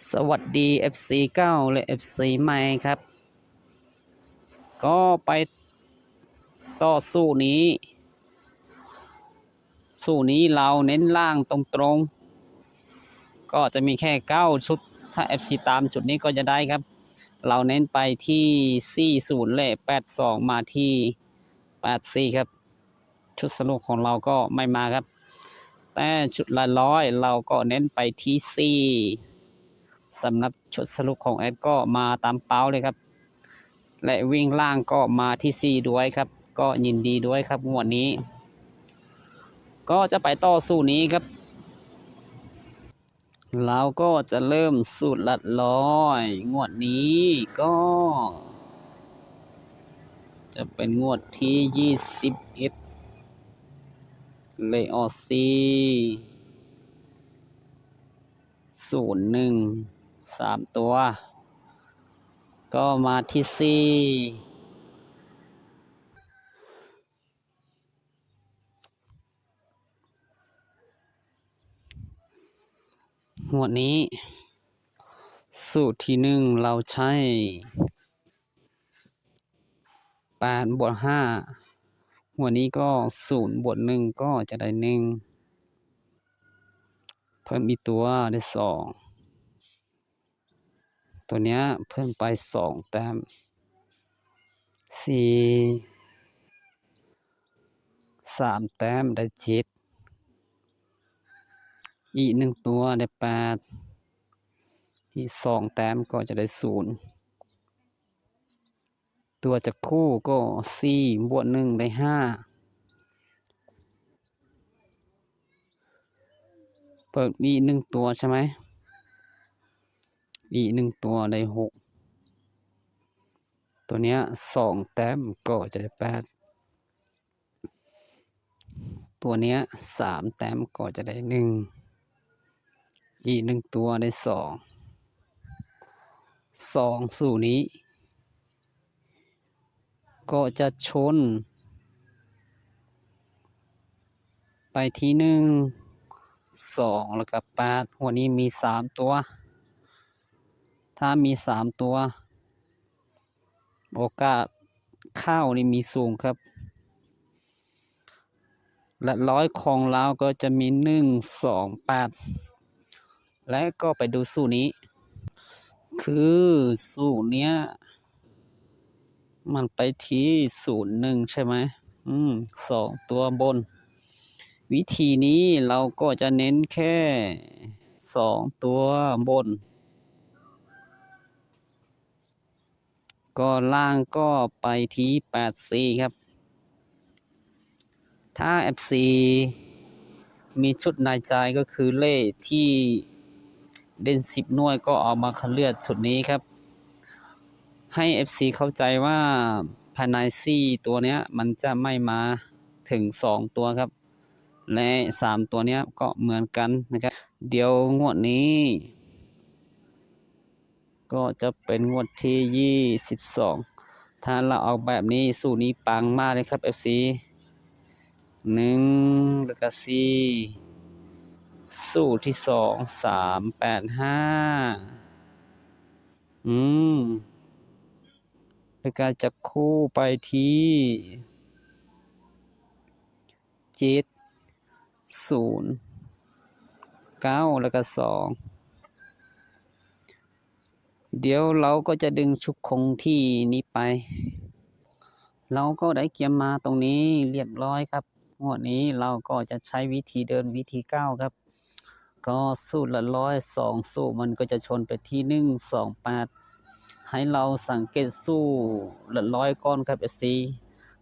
สวัสดี FC เก้าและ FC ใหม่ครับก็ไปต่อสู้นี้เราเน้นล่างตรงๆก็จะมีแค่9ชุดถ้า FC ตามจุดนี้ก็จะได้ครับเราเน้นไปที่40และ82มาที่84ครับชุดสรุปของเราก็ไม่มาครับแต่ชุดละร้อยเราก็เน้นไปที่4สำหรับชุดสรุปของแอดก็มาตามเป้าเลยครับและวิ่งล่างก็มาที่4ด้วยครับก็ยินดีด้วยครับงวดนี้ก็จะไปต่อสู้นี้ครับเราก็จะเริ่มสูตรละร้อยงวดนี้ก็จะเป็นงวดที่21เลขออก401 3ตัวก็มาที่4งวดนี้สูตรที่1เราใช้8 บวก 5งวดนี้ก็0 บวก 1ก็จะได้1เพิ่มอีกตัวได้2ตัวเนี้ยเพิ่มไป2แต้ม3 แต้มได้7อีก1ตัวได้8อีก2 แต้มก็จะได้0ตัวจับคู่ก็4 บวก 1ได้5เปิดอีก1ตัวใช่ไหมอีก1ตัวได้6ตัวเนี้ย2 แต้มก็จะได้8ตัวเนี้ย3 แต้มก็จะได้1อีก1ตัวได้2สู่นี้ก็จะชนไปที่2แล้วก็8หัวนี้มี3ตัวถ้ามี3ตัวโอกาสเข้านี่มีสูงครับและร้อยของเราก็จะมี1 2 8และก็ไปดูสูตรนี้คือสูตรเนี้ยมันไปที่01ใช่ไหม2ตัวบนวิธีนี้เราก็จะเน้นแค่2ตัวบนก็ล่างก็ไปที่84ครับถ้า FC มีชุดในใจก็คือเลขที่เด่น10หน่วยก็เอามาคัดเลือกชุดนี้ครับให้ FC เข้าใจว่าภายใน4ตัวเนี้ยมันจะไม่มาถึง2ตัวครับและ3ตัวเนี้ยก็เหมือนกันนะครับเดี๋ยวงวดนี้ก็จะเป็นงวดที่22ถ้าเราเอาแบบนี้สูตรนี้ปังมากเลยครับ FC 1แล้วก็4สูตรที่2 3 8 5แล้วก็จะคู่ไปที่7 0 9แล้วก็2เดี๋ยวเราก็จะดึงชุดคงที่นี้ไปเราก็ได้เกียมมาตรงนี้เรียบร้อยครับงวดนี้เราก็จะใช้วิธีเดินวิธีก้าวครับก็สูตรละ2สู้มันก็จะชนไปที่1 2 8ให้เราสังเกตสู้ละก่อนครับFC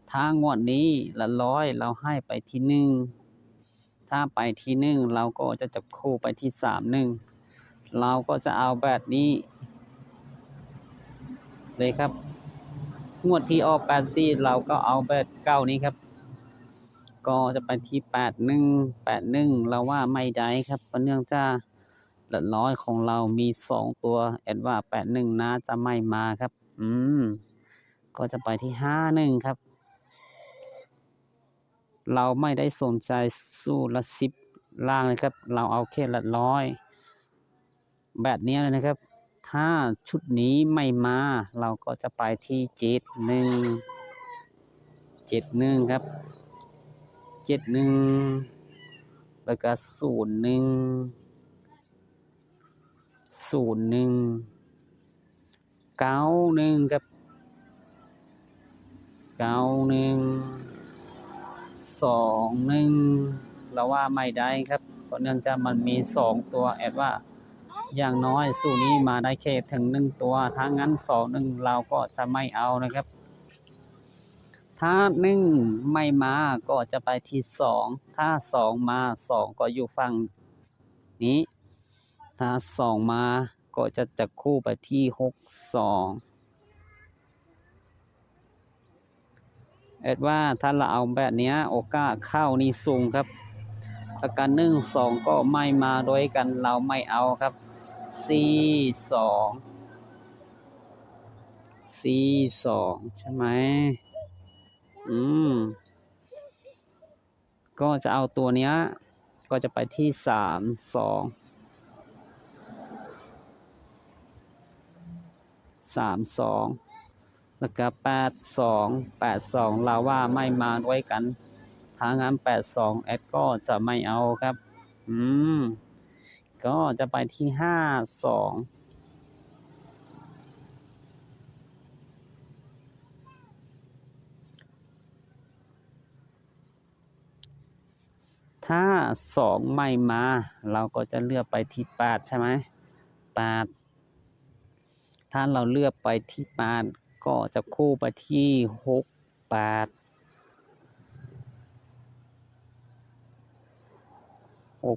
ถ้างวดนี้ละเราให้ไปที่1ถ้าไปที่1เราก็จะจับคู่ไปที่31เราก็จะเอาแบบนี้เลยครับงวดที่ออก84เราก็เอาแบบเก้านี้ครับก็จะไปที่81เราว่าไม่ได้ครับเพราะเนื่องจากละของเรามี2ตัวแอดว่า81น่าจะไม่มาครับก็จะไปที่51ครับเราไม่ได้สนใจสู้ละ10ล่างเลยครับเราเอาแค่ละ แบบนี้เลยนะครับถ้าชุดนี้ไม่มาเราก็จะไปที่71ครับ71แล้วก็0191ครับ9121เราว่าไม่ได้ครับเพราะเนื่องจากมันมี2ตัวแอดว่าอย่างน้อยสูตรนี้มาได้แค่ถึง1ตัวถ้างั้น21เราก็จะไม่เอานะครับถ้า1ไม่มาก็จะไปที่2ถ้า2มา2ก็อยู่ฝั่งนี้ถ้า2มาก็จะจับคู่ไปที่62แอดว่าถ้าเราเอาแบบนี้โอกาสเข้านี่สูงครับประกัน1 2ก็ไม่มาด้วยกันเราไม่เอาครับ42ใช่ไหมก็จะเอาตัวเนี้ยก็จะไปที่32แล้วก็82เราว่าไม่มาด้วยกันถ้างั้น82แอดก็จะไม่เอาครับก็จะไปที่52ถ้า2ไม่มาเราก็จะเลือกไปที่8ใช่ไหม8ถ้าเราเลือกไปที่8ก็จะคู่ไปที่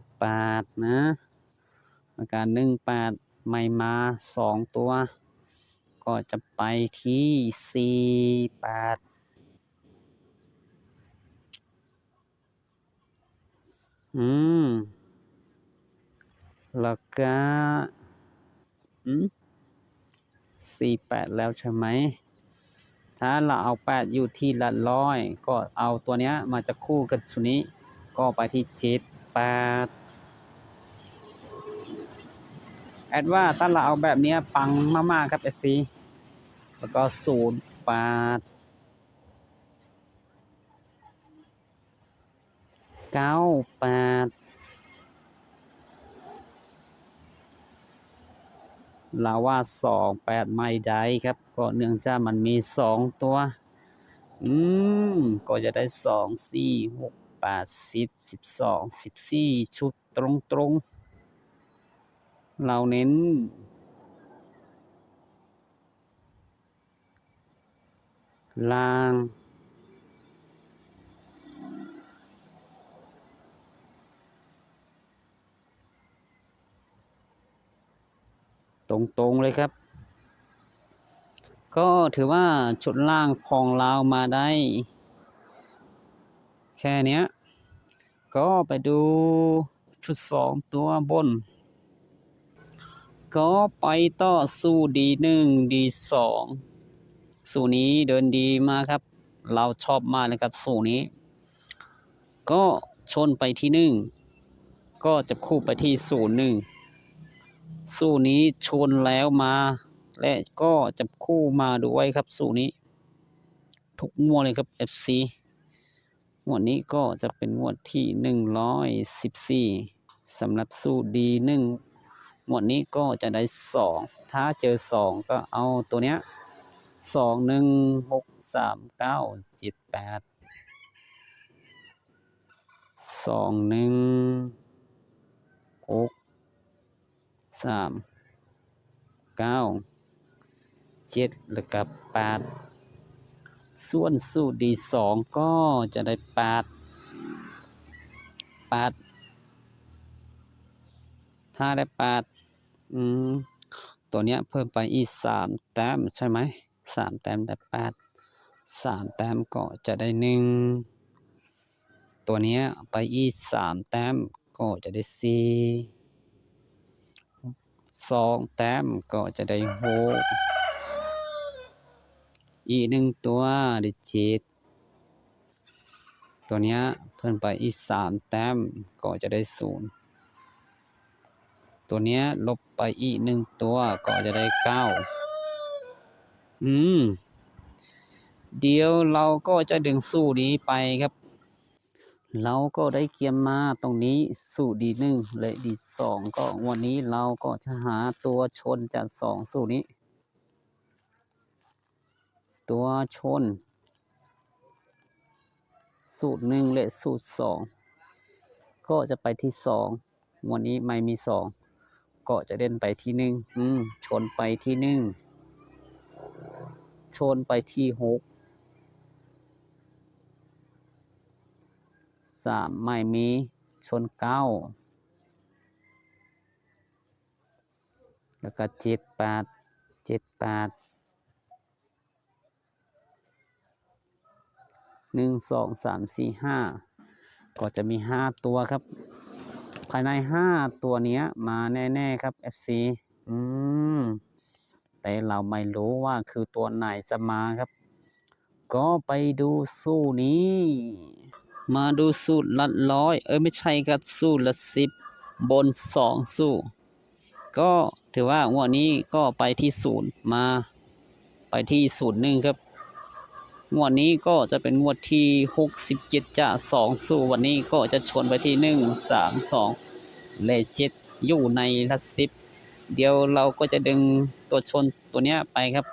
68นะแล้วก็18ไม่มา2ตัวก็จะไปที่48แล้วก็48แล้วใช่ไหมถ้าเราเอา8อยู่ที่หลักร้อยก็เอาตัวเนี้ยมาจะคู่กับชุดนี้ก็ไปที่78แอดว่าถ้าเราเอาแบบนี้ปังมากๆครับ FC แล้วก็08 98เราว่า28ไม่ได้ครับก็เนื่องจากมันมี2ตัวก็จะได้2 4 6 8 10 12 14ชุดตรงๆเราเน้นล่างตรงๆเลยครับก็ถือว่าชุดล่างของเรามาได้แค่เนี้ยก็ไปดูชุด2ตัวบนก็ไปต่อสู้D1 D2สูตรนี้เดินดีมากครับเราชอบมากเลยครับสูตรนี้ก็ชนไปที่1ก็จะคู่ไปที่01สูตรนี้ชนแล้วมาและก็จะคู่มาด้วยครับสูตรนี้ทุกงวดเลยครับ FC งวดนี้ก็จะเป็นงวดที่114สำหรับสูตรD1งวดนี้ก็จะได้2ถ้าเจอ2ก็เอาตัวเนี้ย21 6 3 9 7 8 21 6 3 9 7แล้วก็8ส่วนสูตรD2ก็จะได้8ถ้าได้8ตัวเนี้ยเพิ่มไปอีก3แต้มใช่ไหม3แต้มได้8 3แต้มก็จะได้1ตัวเนี้ยไปอีก3แต้มก็จะได้4 2แต้มก็จะได้6อีก1ตัวได้7ตัวเนี้ยเพิ่มไปอีก3แต้มก็จะได้0 ตัวเนี้ยลบไปอีก1ตัวก็จะได้9เดี๋ยวเราก็จะดึงสู้นี้ไปครับเราก็ได้เกียมมาตรงนี้สู้ดี1และดี2ก็วันนี้เราก็จะหาตัวชนจาก2สู้นี้ตัวชนสูตร1และสูตร2ก็จะไปที่2วันนี้ไม่มี2ก็จะเด่นไปที่1ชนไปที่1ชนไปที่6 3ไม่มีชน9แล้วก็7 8 7 8 1 2 3 4 5ก็จะมี5ตัวครับภายใน5ตัวเนี้ยมาแน่ๆครับ FC แต่เราไม่รู้ว่าคือตัวไหนจะมาครับก็ไปดูสู้นี้มาดูสูตรละ100ไม่ใช่ครับสูตรละ10บน2สู้ก็ถือว่างวดนี้ก็ไปที่0มาไปที่01ครับงวดนี้ก็จะเป็นงวดที่67จะ2สู้วันนี้ก็จะชนไปที่1 3 2เลข7อยู่ในละ10เดี๋ยวเราก็จะดึงตัวชนตัวเนี้ยไปครับ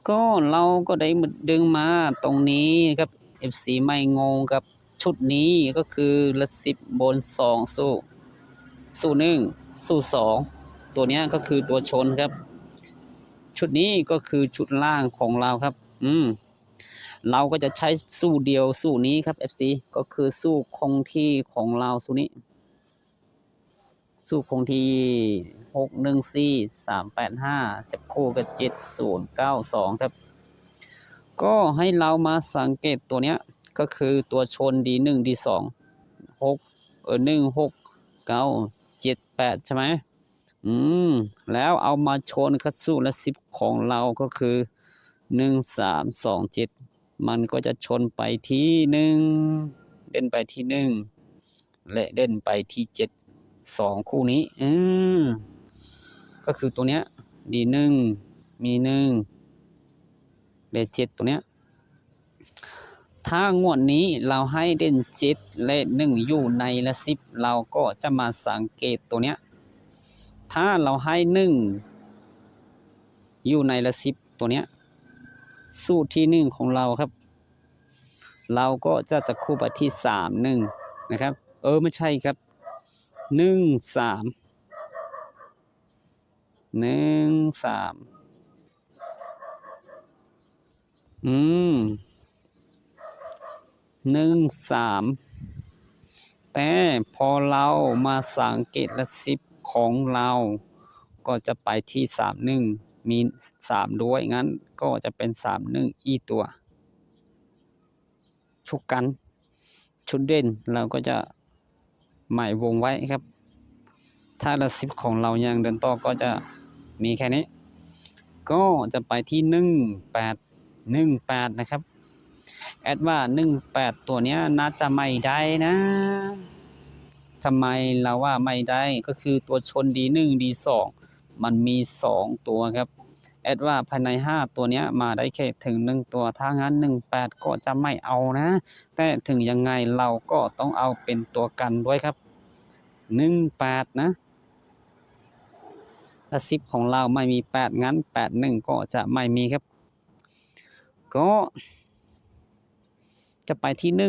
ก็เราก็ได้ดึงมาตรงนี้ครับ FC ไม่งงกับชุดนี้ก็คือละ10บน2สู้1สู้2ตัวเนี้ยก็คือตัวชนครับชุดนี้ก็คือชุดล่างของเราครับเราก็จะใช้สู้เดียวสู้นี้ครับ FC ก็คือสู้คงที่ของเราสู้นี้สู้คงที่614 385จับคู่กับ7092ครับก็ให้เรามาสังเกตตัวเนี้ยก็คือตัวชนดี1ดี2 6 1 6 9 7 8ใช่ไหมแล้วเอามาชนคัดสู้ละ10ของเราก็คือ1 3 2 7มันก็จะชนไปที่1เด่นไปที่1และเด่นไปที่7 2คู่นี้ก็คือตัวเนี้ยดี1มี1และ7ตัวเนี้ยถ้างวดนี้เราให้เด่น7และ1อยู่ในละ10เราก็จะมาสังเกตตัวเนี้ยถ้าเราให้1อยู่ในละ10ตัวเนี้ยสูตรที่1ของเราครับเราก็จะจับคู่ไปที่3 1นะครับไม่ใช่ครับ1 3 1 31 3แต่พอเรามาสังเกตละ10ของเราก็จะไปที่31มี3ด้วยงั้นก็จะเป็น31อีตัวชุกกันชุดเด่นเราก็จะหมายวงไว้ครับถ้าละ10ของเรายังเดินต่อก็จะมีแค่นี้ก็จะไปที่18นะครับแอดว่า18ตัวเนี้ยน่าจะไม่ได้นะทำไมเราว่าไม่ได้ก็คือตัวชนดี1ดี2มันมี2ตัวครับแอดว่าภายใน5ตัวเนี้ยมาได้แค่ถึง1ตัวถ้างั้น18ก็จะไม่เอานะแต่ถึงยังไงเราก็ต้องเอาเป็นตัวกันด้วยครับ18นะถ้า10ของเราไม่มี8งั้น81ก็จะไม่มีครับก็จะไปที่17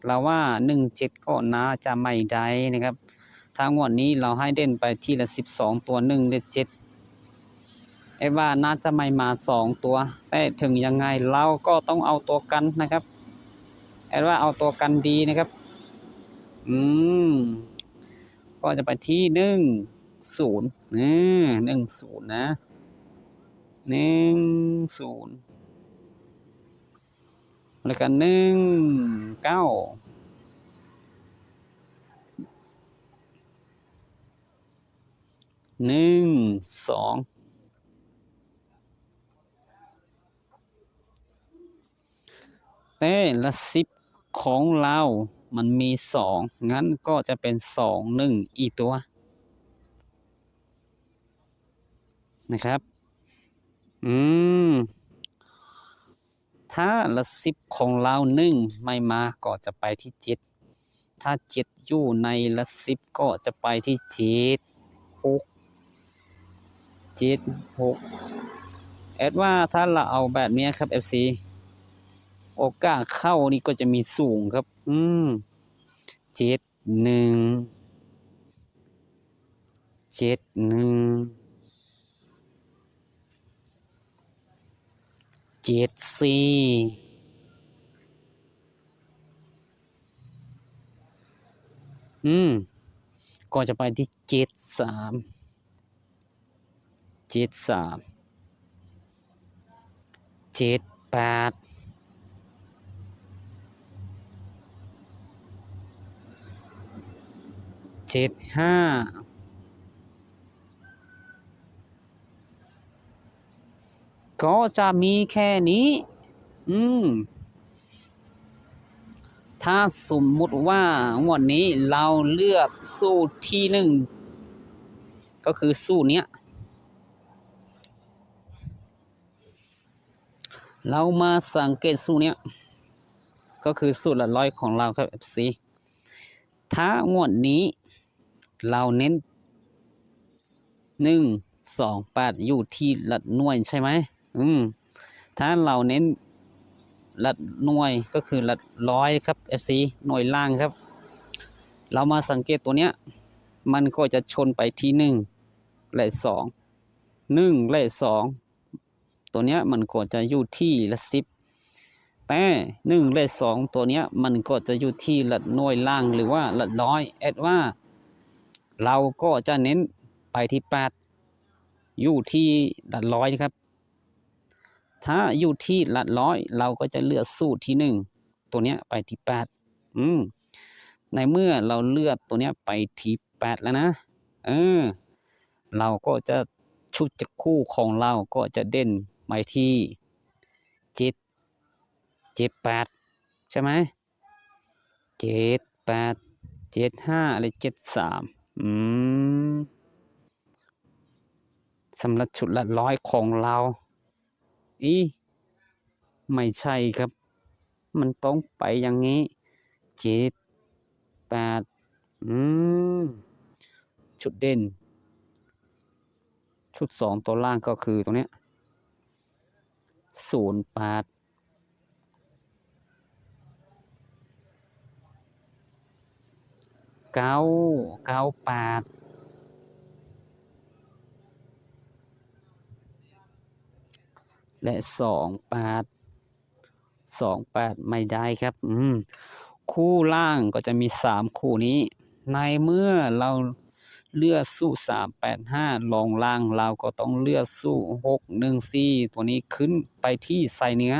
เราว่า17ก็น่าจะไม่ได้นะครับทางวันนี้เราให้เด่นไปที่ละ12ตัว1และ7ว่าน่าจะไม่มา2ตัวแต่ถึงยังไงเราก็ต้องเอาตัวกันนะครับว่าเอาตัวกันดีนะครับก็จะไปที่1010นะ10แล้วกัน19 12แต่ละ10ของเรา มันมี2งั้นก็จะเป็น2 1อีกตัวนะครับถ้าละ10ของเรา1ไม่มาก็จะไปที่7ถ้า7อยู่ในละ10ก็จะไปที่7 6 7 6แอดว่าถ้าเราเอาแบบนี้ครับ FC โอกาสเข้านี่ก็จะมีสูงครับ7 1 7 1 7 4ก็จะไปที่7 3 7 3 7 8 7 5ก็จะมีแค่นี้ถ้าสมมุติว่างวดนี้เราเลือกสู้ที่1ก็คือสู้เนี้ยเรามาสังเกตสู้เนี้ยก็คือสูตรละร้อยของเราครับ FC ถ้างวดนี้เราเน้น1 2 8อยู่ที่หลักหน่วยใช่ไหมถ้าเราเน้นหลักหน่วยก็คือหลักร้อยครับ FC หน่วยล่างครับเรามาสังเกตตัวเนี้ยมันก็จะชนไปที่1และ2 1และ2ตัวเนี้ยมันก็จะอยู่ที่ละ10แต่1และ2ตัวเนี้ยมันก็จะอยู่ที่หลักหน่วยล่างหรือว่าหลักร้อยแอดว่าเราก็จะเน้นไปที่8อยู่ที่หลักร้อยครับถ้าอยู่ที่หลักร้อยเราก็จะเลือกสูตรที่1ตัวเนี้ยไปที่8ในเมื่อเราเลือกตัวเนี้ยไปที่8แล้วนะเราก็จะชุดจักคู่ของเราก็จะเด่นไปที่7 8ใช่ไหม7 8 7 5อะไร7 3สำหรับชุดละร้อยของเราไม่ใช่ครับมันต้องไปอย่างนี้7 8ชุดเด่นชุด2ตัวล่างก็คือตรงเนี้ย08 9 8และ28ไม่ได้ครับคู่ล่างก็จะมี3คู่นี้ในเมื่อเราเลือกสู้385ลงล่างเราก็ต้องเลือกสู้614ตัวนี้ขึ้นไปที่สายเหนือ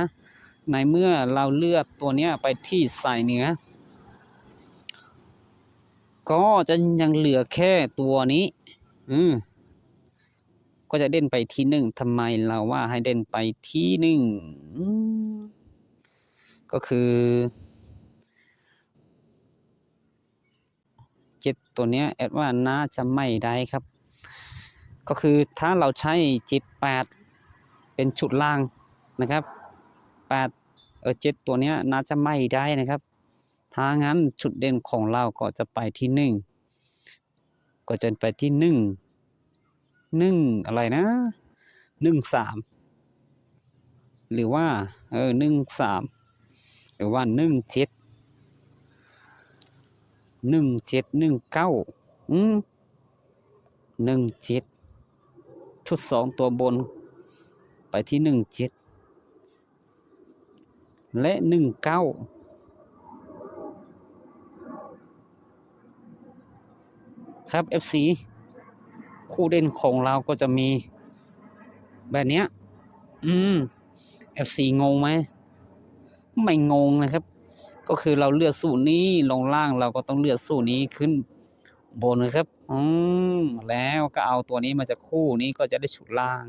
ในเมื่อเราเลือกตัวเนี้ยไปที่สายเหนือก็จะยังเหลือแค่ตัวนี้ก็จะเด่นไปที่1ทำไมเราว่าให้เด่นไปที่1ก็คือ7ตัวเนี้ยแอดว่าน่าจะไม่ได้ครับก็คือถ้าเราใช้7 8เป็นชุดล่างนะครับ7ตัวเนี้ยน่าจะไม่ได้นะครับถ้างั้นชุดเด่นของเราก็จะไปที่1ก็จะไปที่1อะไรนะ13หรือว่า13หรือว่า17 17 1917ชุด2ตัวบนไปที่17และ19ครับ FC คู่เด่นของเราก็จะมีแบบเนี้ยFC งงไหมไม่งงนะครับก็คือเราเลือกสูตรนี้ลงล่างเราก็ต้องเลือกสูตรนี้ขึ้นบนนะครับแล้วก็เอาตัวนี้มาจากคู่นี้ก็จะได้ชุดล่าง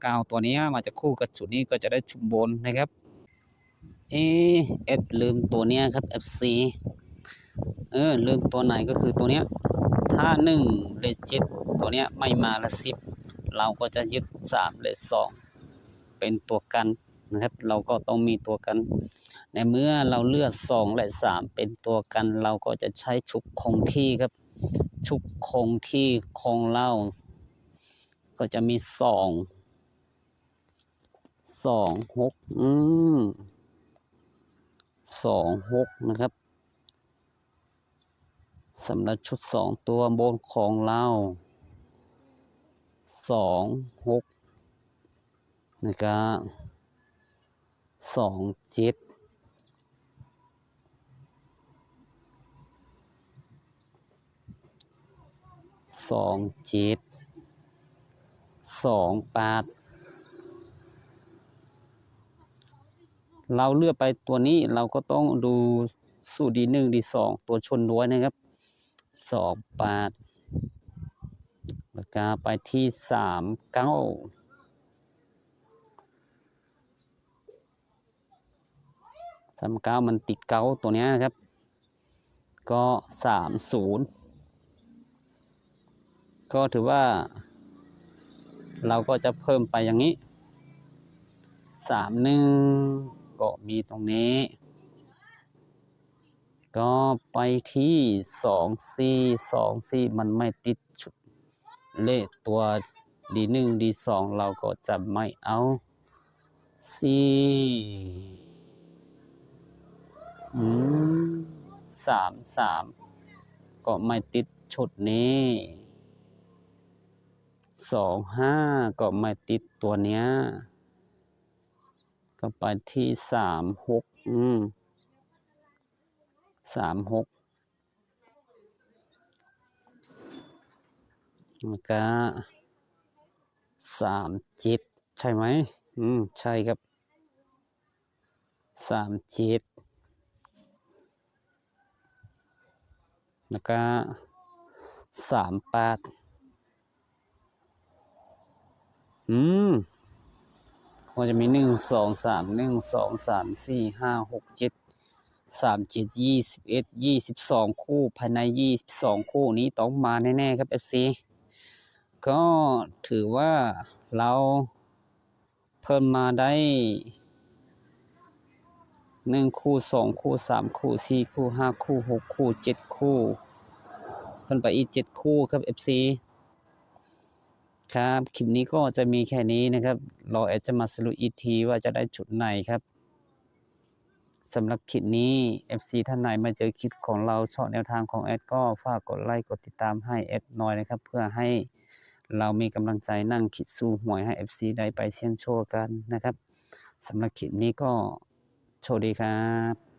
ก็เอาตัวนี้มาจากคู่กับชุดนี้ก็จะได้ชุดบนนะครับเอ็ดลืมตัวเนี้ยครับ FC ลืมตัวไหนก็คือตัวเนี้ยถ้า1เลข7ตัวเนี้ยไม่มาละ10เราก็จะยึด3เลข2เป็นตัวกันนะครับเราก็ต้องมีตัวกันในเมื่อเราเลือก2และ3เป็นตัวกันเราก็จะใช้ชุกคงที่ครับชุกคงที่คงเล่าก็จะมี2 626นะครับสำหรับชุด2ตัวบนของเรา26นะครับ27 28เราเลือกไปตัวนี้เราก็ต้องดูสูตรD1 D2ตัวชนด้วยนะครับ28แล้วก็ไปที่39มันติดเก้าตัวนี้นะครับก็30ก็ถือว่าเราก็จะเพิ่มไปอย่างนี้31ก็มีตรงนี้ก็ไปที่24มันไม่ติดชุดเลขตัว D1 D2 เราก็จะไม่เอา33ก็ไม่ติดชุดนี้25ก็ไม่ติดตัวเนี้ยก็ไปที่36แล้วก็37ใช่ไหมใช่ครับ37แล้วก็38ก็จะมี1 2 3 1 2 3 4 5 6 7 37 21 22คู่ภายใน22คู่นี้ต้องมาแน่ๆครับ FC ก็ถือว่าเราเพิ่มมาได้1คู่2คู่3คู่4คู่5คู่6คู่7คู่เพิ่มไปอีก7คู่ครับ FC ครับคลิปนี้ก็จะมีแค่นี้นะครับเราแอดจะมาสรุปอีกทีว่าจะได้จุดไหนครับสำหรับคลิปนี้ FC ท่านไหนมาเจอคลิปของเราชอบแนวทางของแอดก็ฝากกดไลค์กดติดตามให้แอดหน่อยนะครับเพื่อให้เรามีกำลังใจนั่งคิดสู้หวยให้ FC ได้ไปเสี่ยงโชคกันนะครับสำหรับคลิปนี้ก็โชคดีครับ